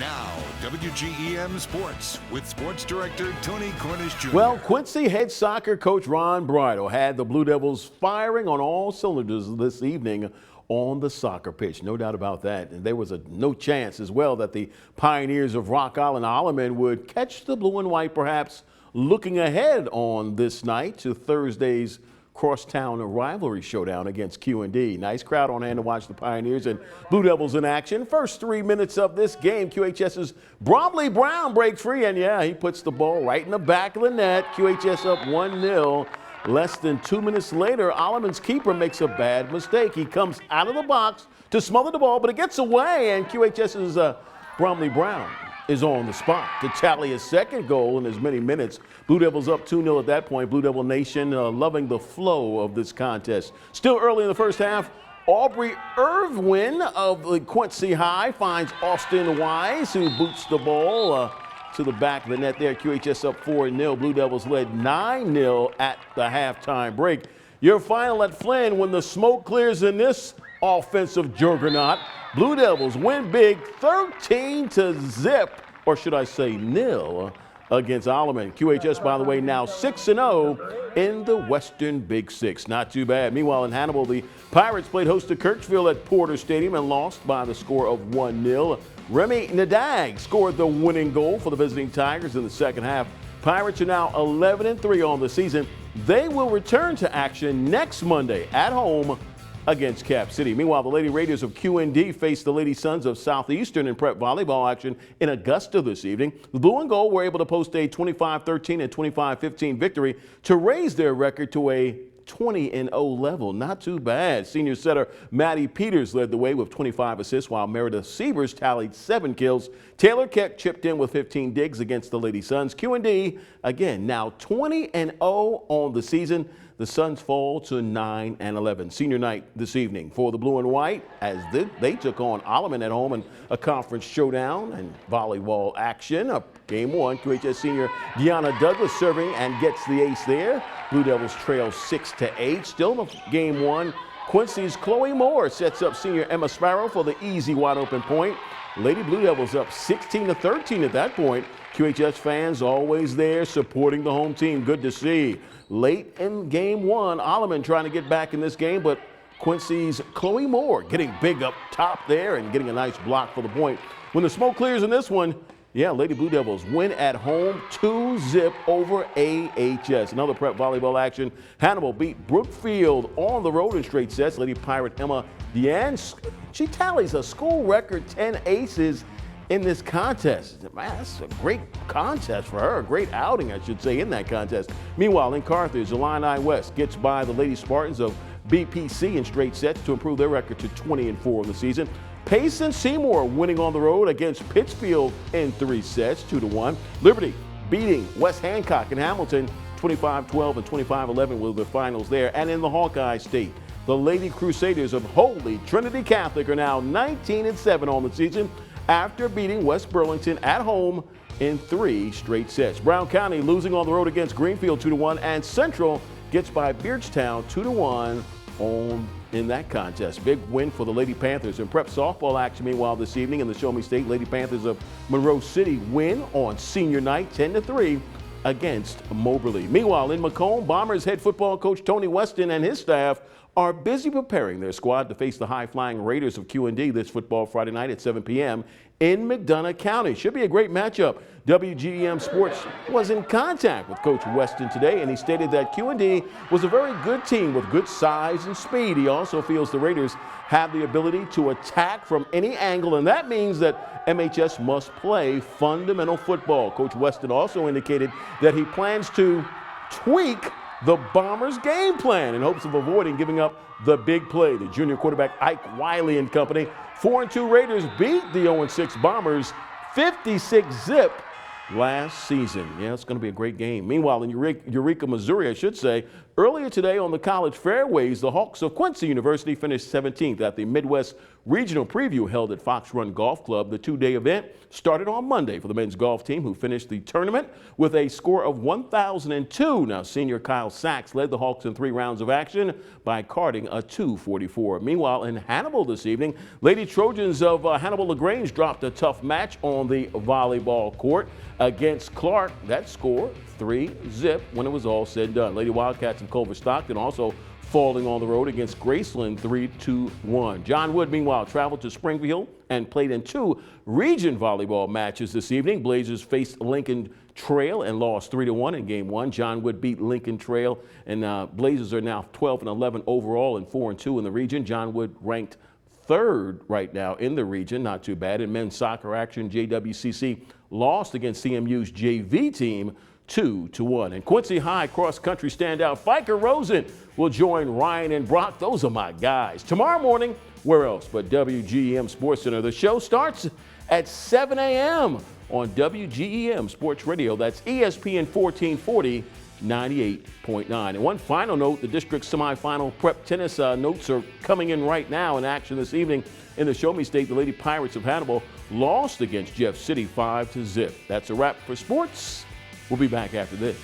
Now, WGEM Sports with Sports Director Tony Cornish Jr. Well, Quincy head soccer coach Ron Bridle had the Blue Devils firing on all cylinders this evening on the soccer pitch. No doubt about that. And there was no chance as well that the Pioneers of Rock Island Alleman would catch the blue and white, perhaps looking ahead on this night to Thursday's crosstown rivalry showdown against QD. Nice crowd on hand to watch the Pioneers and Blue Devils in action. First 3 minutes of this game, QHS's Bromley Brown breaks free, and yeah, he puts the ball right in the back of the net. QHS up 1-0. Less than 2 minutes later, Alleman's keeper makes a bad mistake. He comes out of the box to smother the ball, but it gets away, and QHS's Bromley Brown is on the spot to tally his second goal in as many minutes. Blue Devils up 2-0 at that point. Blue Devil Nation loving the flow of this contest. Still early in the first half, Aubrey Irwin of the Quincy High finds Austin Wise, who boots the ball to the back of the net there. QHS up 4-0. Blue Devils led 9-0 at the halftime break. Your final at Flynn when the smoke clears in this offensive juggernaut. Blue Devils win big 13-0, or should I say nil, against Alleman. QHS, by the way, now 6-0 in the Western Big Six. Not too bad. Meanwhile, in Hannibal, the Pirates played host to Kirksville at Porter Stadium and lost by the score of 1-0. Remy Nadag scored the winning goal for the visiting Tigers in the second half. Pirates are now 11-3 on the season. They will return to action next Monday at home against Cap City. Meanwhile, the Lady Raiders of QD face the Lady Sons of Southeastern in prep volleyball action in Augusta this evening. The Blue and Gold were able to post a 25-13 and 25-15 victory to raise their record to a 20-0 level. Not too bad. Senior setter Maddie Peters led the way with 25 assists, while Meredith Sievers tallied 7 kills. Taylor Keck chipped in with 15 digs against the Lady Sons. QD, again, now 20-0 on the season. The Suns fall to 9-11. Senior night this evening for the Blue and White as they took on Alleman at home in a conference showdown and volleyball action. Game 1, QHS senior Deanna Douglas serving and gets the ace there. Blue Devils trail 6-8. Still in game 1, Quincy's Chloe Moore sets up senior Emma Sparrow for the easy wide open point. Lady Blue Devils up 16-13 at that point. QHS fans always there supporting the home team. Good to see. Late in game 1, Alleman trying to get back in this game, but Quincy's Chloe Moore getting big up top there and getting a nice block for the point. When the smoke clears in this one, yeah, Lady Blue Devils win at home 2-0 over AHS. Another prep volleyball action. Hannibal beat Brookfield on the road in straight sets. Lady Pirate Emma Deanne, she tallies a school record 10 aces in this contest. Man, that's a great contest for her. A great outing, I should say, in that contest. Meanwhile, in Carthage, Illini West gets by the Lady Spartans of BPC in straight sets to improve their record to 20-4 in the season. Pace and Seymour winning on the road against Pittsfield in 3 sets, 2-1. Liberty beating West Hancock and Hamilton 25-12 and 25-11 were the finals there. And in the Hawkeye State, the Lady Crusaders of Holy Trinity Catholic are now 19-7 on the season after beating West Burlington at home in 3 straight sets. Brown County losing on the road against Greenfield 2-1, and Central gets by Beardstown 2-1 in that contest. Big win for the Lady Panthers. In prep softball action, meanwhile, this evening in the Show Me State, Lady Panthers of Monroe City win on senior night 10-3 against Moberly. Meanwhile, in Macomb, Bombers head football coach Tony Weston and his staff are busy preparing their squad to face the high-flying Raiders of QD this football Friday night at 7 p.m. in McDonough County. Should be a great matchup. WGEM Sports was in contact with Coach Weston today, and he stated that QD was a very good team with good size and speed. He also feels the Raiders have the ability to attack from any angle, and that means that MHS must play fundamental football. Coach Weston also indicated that he plans to tweak the Bombers' game plan in hopes of avoiding giving up the big play. The junior quarterback Ike Wiley and company, 4-2 Raiders beat the 0-6 Bombers 56-0 last season. Yeah, it's going to be a great game. Meanwhile, in Eureka, Missouri, I should say, Earlier today on the college fairways, the Hawks of Quincy University finished 17th at the Midwest Regional Preview held at Fox Run Golf Club. The two-day event started on Monday for the men's golf team, who finished the tournament with a score of 1,002. Now, senior Kyle Sachs led the Hawks in 3 rounds of action by carding a 244. Meanwhile, in Hannibal this evening, Lady Trojans of Hannibal LaGrange dropped a tough match on the volleyball court against Clark. That score 3-0 when it was all said and done. Lady Wildcats of Culver Stockton also falling on the road against Graceland 3-1. John Wood, meanwhile, traveled to Springfield and played in 2 region volleyball matches this evening. Blazers faced Lincoln Trail and lost 3-1 in game 1. John Wood beat Lincoln Trail, and Blazers are now 12-11 overall and 4-2 in the region. John Wood ranked 3rd right now in the region, not too bad. In men's soccer action, JWCC lost against CMU's JV team 2-1. And Quincy High cross-country standout Fiker Rosen will join Ryan and Brock. Those are my guys. Tomorrow morning, where else but WGEM Sports Center. The show starts at 7 a.m. on WGEM Sports Radio. That's ESPN 1440, 98.9. And one final note, the district semifinal prep tennis notes are coming in right now in action this evening. In the Show Me State, the Lady Pirates of Hannibal lost against Jeff City 5-0. That's a wrap for sports. We'll be back after this.